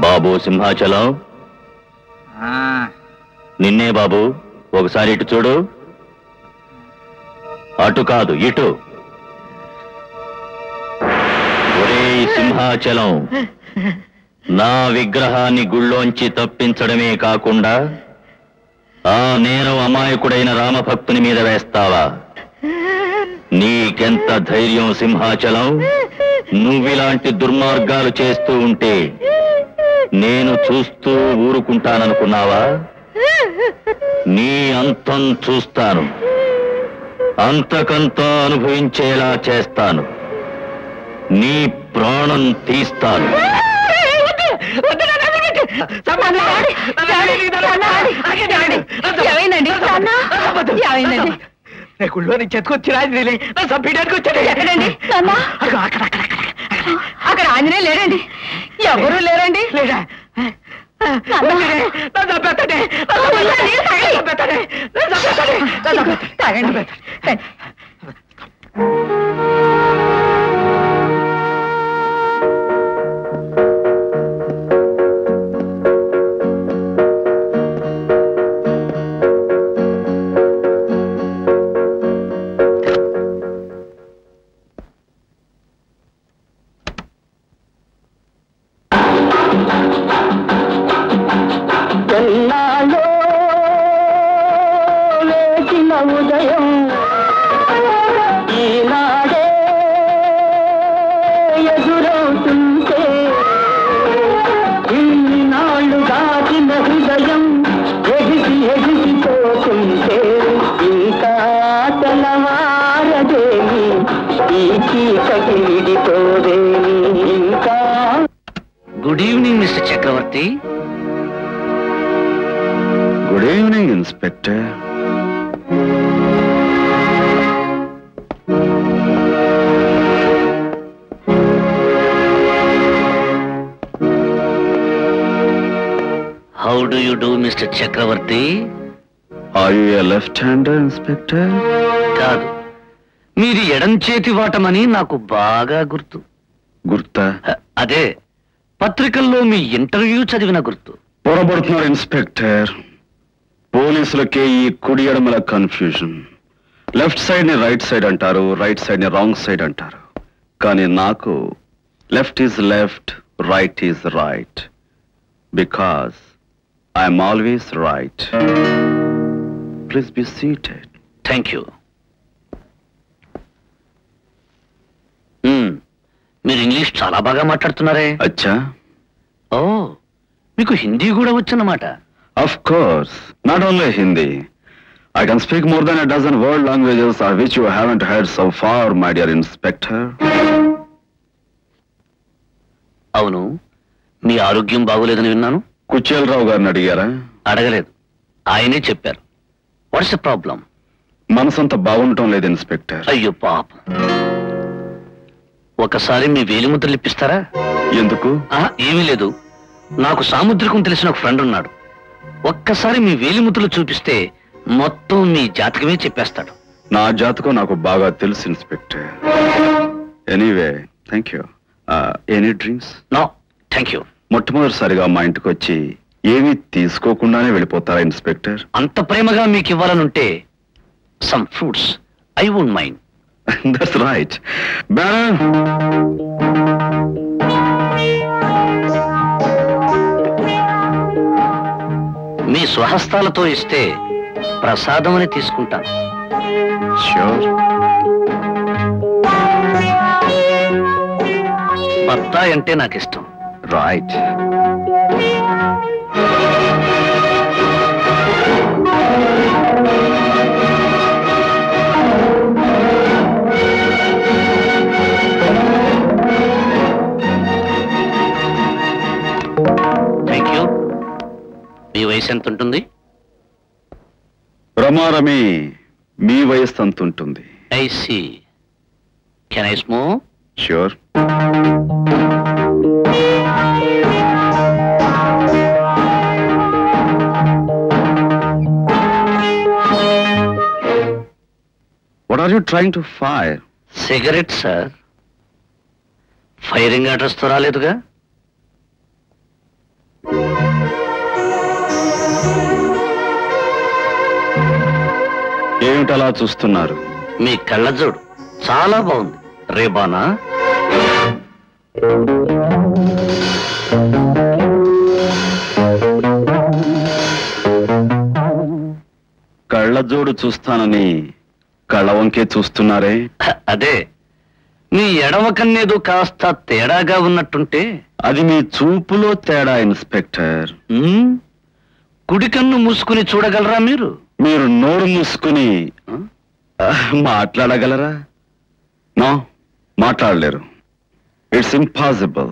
బాబు సింహాచలం, నిన్నే బాబు. ఒకసారి ఇటు చూడు. అటు కాదు, ఇటు. ఒరేయ్ సింహాచలం, నా విగ్రహాన్ని గుళ్ళోంచి తప్పించడమే కాకుండా ఆ నేరం అమాయకుడైన రామభక్తుని మీద వేస్తావా? నీకెంత ధైర్యం సింహాచలం? నువ్విలాంటి దుర్మార్గాలు చేస్తూ ఉంటే నేను చూస్తూ ఊరుకుంటాననుకున్నావా? నీ అంతం చూస్తాను, అంతకంతా అనుభవించేలా చేస్తాను, నీ ప్రాణం తీస్తాను. గుళ్ళోని చెత్తుకొచ్చి రాజులే చంపడానికి వచ్చాడు. ఎక్కడండి? అక్కడ ఆంజనేయ లేడండి. ఎవరు లేరండి. లేదా Good evening, Mr. Chakravarti. Good evening, Inspector. How do you do, Mr. Chakravarti? Are you a left-hander, Inspector? కాదు, మీది ఎడం చేతి వాటమని నాకు బాగా గుర్తు. గుర్తా? అదే పత్రికల్లో మీ ఇంటర్వ్యూ చదివిన గుర్తు. పొరబడుతున్నారు ఇన్స్పెక్టర్. పోలీసులకే ఈ కుడి ఎడమల కన్ఫ్యూజన్. లెఫ్ట్ సైడ్ ని రైట్ సైడ్ అంటారు, రైట్ సైడ్ ని రాంగ్ సైడ్ అంటారు. కానీ నాకు left is left, right is right. Because I'm always right. Please be seated. Thank you. మీరు ఇంగ్లీష్ చాలా బాగా మాట్లాడుతున్నారే. అచ్చా. ఓ, మీకు హిందీ కూడా వచ్చన్నమాట. Of course, not only Hindi. I can speak more than a dozen world languages of which you haven't heard so far, my dear Inspector. అవును, మీ ఆరోగ్యం బాగోలేదని విన్నాను. కుచేలరావు గారిని అడిగారా? అడగలేదు, ఆయనే చెప్పారు. What's the problem? మనసంత బాగుండటం లేదు ఇన్స్పెక్టర్. అయ్యో పాపం. ఒకసారి మీ వేలిముద్రలు ఇప్పిస్తారా? ఎందుకు? ఏమీ లేదు, నాకు సాముద్రికం తెలిసిన ఒక ఫ్రెండ్ ఉన్నాడు. ఒక్కసారి మీ వేలిముద్రలు చూపిస్తే మొత్తం మీ జాతకమే చెప్పేస్తాడు. నా జాతకం నాకు బాగా తెలుసు inspector. Anyway, thank you. Any drinks? No thank you. మొట్టమొదటిసారిగా మా ఇంటికి వచ్చి ఏమీ తీసుకోకుండానే వెళ్ళిపోతారా ఇన్స్పెక్టర్? అంత ప్రేమగా మీకు ఇవ్వాలనుంటే some fruits, I won't mind. That's right. Baron. మీ స్వహస్తాలతో ఇస్తే ప్రసాదమని తీసుకుంటాను. Sure. బత్తాయి అంటే నాకు ఇష్టం. Right. మీ వయసు ఎంత ఉంటుంది? రమారమి, మీ వయసు ఎంత ఉంటుంది? I see. Can I smoke? Sure. What are you trying to fire? Cigarette sir. Firing address తో రాలేదుగా. ఏమిటలా చూస్తున్నారు? మీ కళ్ళజోడు చాలా బాగుంది. రేబానా? కళ్ళజోడు చూస్తానని కళ్ళవంకే చూస్తున్నారే? అదే, మీ ఎడమ కన్నేదో కాస్త తేడాగా ఉన్నట్టుంటే. అది మీ చూపులో తేడా ఇన్స్పెక్టర్. కుడి కన్ను మూసుకుని చూడగలరా మీరు? మీరు నోరు మూసుకుని మాట్లాడగలరా? నో, మాట్లాడలేరు. It's impossible.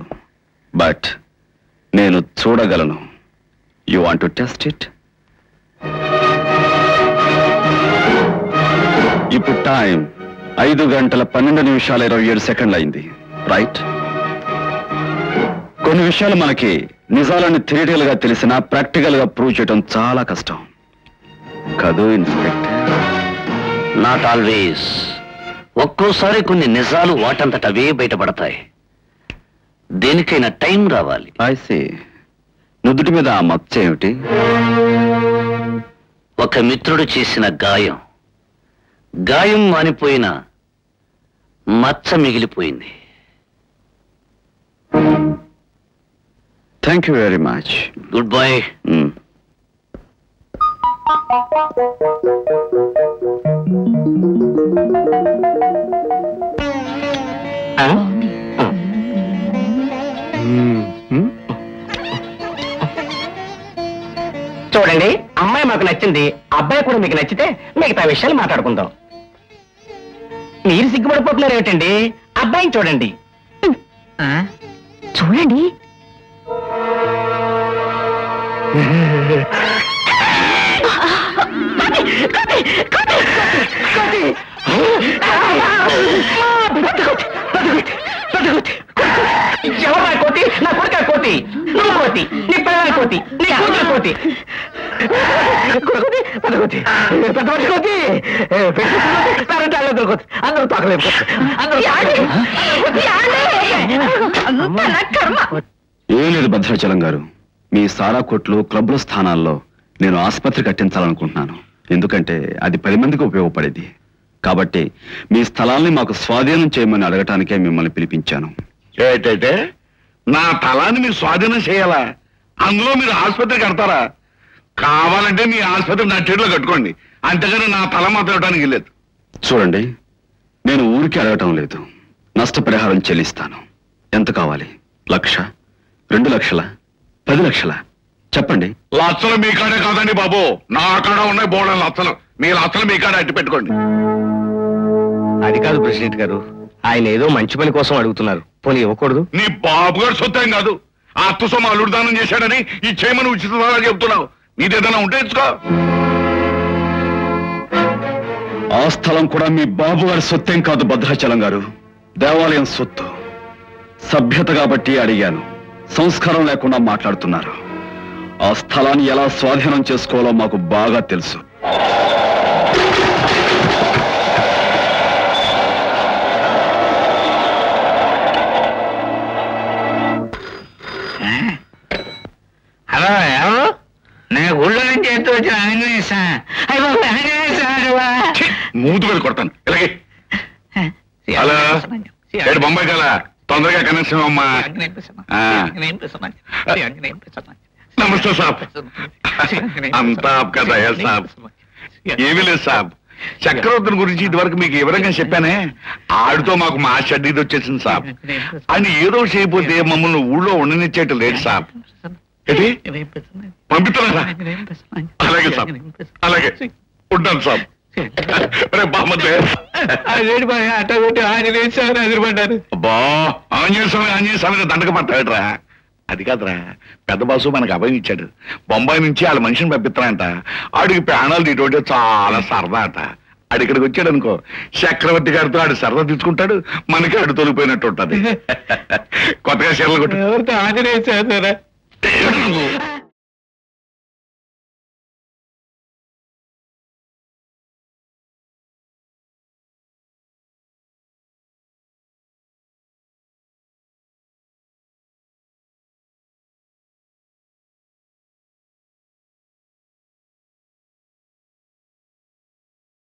బట్ నేను చూడగలను. You want to test it? ఇప్పుడు టైం 5:12:27 అయింది, రైట్? కొన్ని విషయాలు మనకి నిజాలని థియరిటికల్ గా తెలిసినా ప్రాక్టికల్ గా ప్రూవ్ చేయడం చాలా కష్టం కదూ ఇన్స్పెక్టర్? Not always. ఒక్కోసారి కొన్ని నిజాలు వాటంతట అవే బయటపడతాయి. దేనికైనా టైం రావాలి. ఐసీ. నుదుటి మీద ఆ మచ్చ ఏమిటి? ఒక మిత్రుడు చేసిన గాయం. గాయం మానిపోయిన మచ్చ మిగిలిపోయింది. Thank you very much. Good bye. చూడండి, అమ్మాయి మాకు నచ్చింది, అబ్బాయి కూడా మీకు నచ్చితే మిగతా విషయాలు మాట్లాడుకుందాం. మీరు సిగ్గుపడిపోతున్నారు ఏమిటండి? అబ్బాయిని చూడండి. చూడండి. ఎవరా కోతి? నా కొడుక కోతి, నువ్వు కోతి, నీ పిల్లల కోతి, నీ కూతురు కోతి. పెద్దకోతి, పెద్దకోతి కోతి, అందరూ తాకలేదు. ఏం లేదు భద్రాచలం గారు, మీ సారా కొట్లు, క్లబ్ల స్థానాల్లో నేను ఆసుపత్రి కట్టించాలనుకుంటున్నాను. ఎందుకంటే అది 10 మందికి ఉపయోగపడేది. కాబట్టి మీ స్థలాల్ని మాకు స్వాధీనం చేయమని అడగటానికే మిమ్మల్ని పిలిపించాను. ఏంటైతే నా తలాన్ని మీరు స్వాధీనం చేయాలా? అందులో మీరు ఆసుపత్రి కడతారా? కావాలంటే మీ ఆసుపత్రి నా చేతిలో కట్టుకోండి, అంతేగాని నా తల మాత్రం ఇవ్వడానికి లేదు. చూడండి, నేను ఊరికి అడగటం లేదు, నష్టపరిహారం చెల్లిస్తాను. ఎంత కావాలి? 1,00,000, 2 లక్షల, 10 లక్షల? చెప్పండి. లచ్చలు మీ కాడే కాదండి బాబు, నా కాడ ఉన్నాయి బోర్డు లచ్చలు. మీ లచ్చలు మీ కాడ అట్టి పెట్టుకోండి. అది కాదు ప్రెసిడెంట్ గారు, ఆయన ఏదో మంచి పని కోసం అడుగుతున్నారు, పోనీ ఇవ్వకూడదు? నీ బాబు గారు సొత్తేం కాదు, ఆ అత్త సొమ్ము అల్లుడు దానం చేశాడని ఈ చేయమని ఉచిత చెప్తున్నావు. నీదేదైనా ఉంటే ఇచ్చుకో. ఆ స్థలం కూడా మీ బాబు గారి సొత్తేం కాదు భద్రాచలం గారు, దేవాలయం సొత్తు. సభ్యత కాబట్టి అడిగాను, సంస్కారం లేకుండా మాట్లాడుతున్నారు. ఆ స్థలాన్ని ఎలా స్వాధీనం చేసుకోవాలో మాకు బాగా తెలుసు. హలో, ఎవరు? నేను ఊళ్ళో నుంచి ఎంత వచ్చిన ఆంజనేయ మూతు మీద కొడతాను ఇలాగే. హలో, ఏడు బొంబాయి కదా, తొందరగా కనెక్షన్ అమ్మా. నమస్తే సాబ్. అంతా ఆప్కా దయా సాబ్. ఏమీ లేదు సాబ్, చక్రవర్తుని గురించి ఇదివరకు మీకు వివరంగా చెప్పానే, ఆడితో మాకు మా షడ్డీది వచ్చేసింది సాబ్. అని ఏదో చేయకపోతే మమ్మల్ని ఊళ్ళో ఉండనిచ్చేయటం లేదు సాబ్. ఏంటి పంపిస్తున్నారా? అలాగే సాబ్, అలాగే ఉంటాను సాబ్. రేపు బామ్మద్దే ఆంజనేయ స్వామి ఎదురుపడ్డారు. అబ్బా, ఆంజనేయ స్వామి దండక పడతాడరా? అది కాదురా, పెద్ద బాసు మనకు అభయం ఇచ్చాడు. బొంబాయి నుంచి వాళ్ళ మనిషిని పంపిస్తానంట. ఆడికి ప్రాణాలు తీయటంటే చాలా సరదా అట. ఆడిక్కడికి వచ్చాడు అనుకో, చక్రవర్తి గారితో ఆడు సరదా తీసుకుంటాడు, మనకి ఆడు తొలిపోయినట్టు ఉంటది. కొత్తగా చీరలు కొట్టు. ఆంజనేయ స్వామి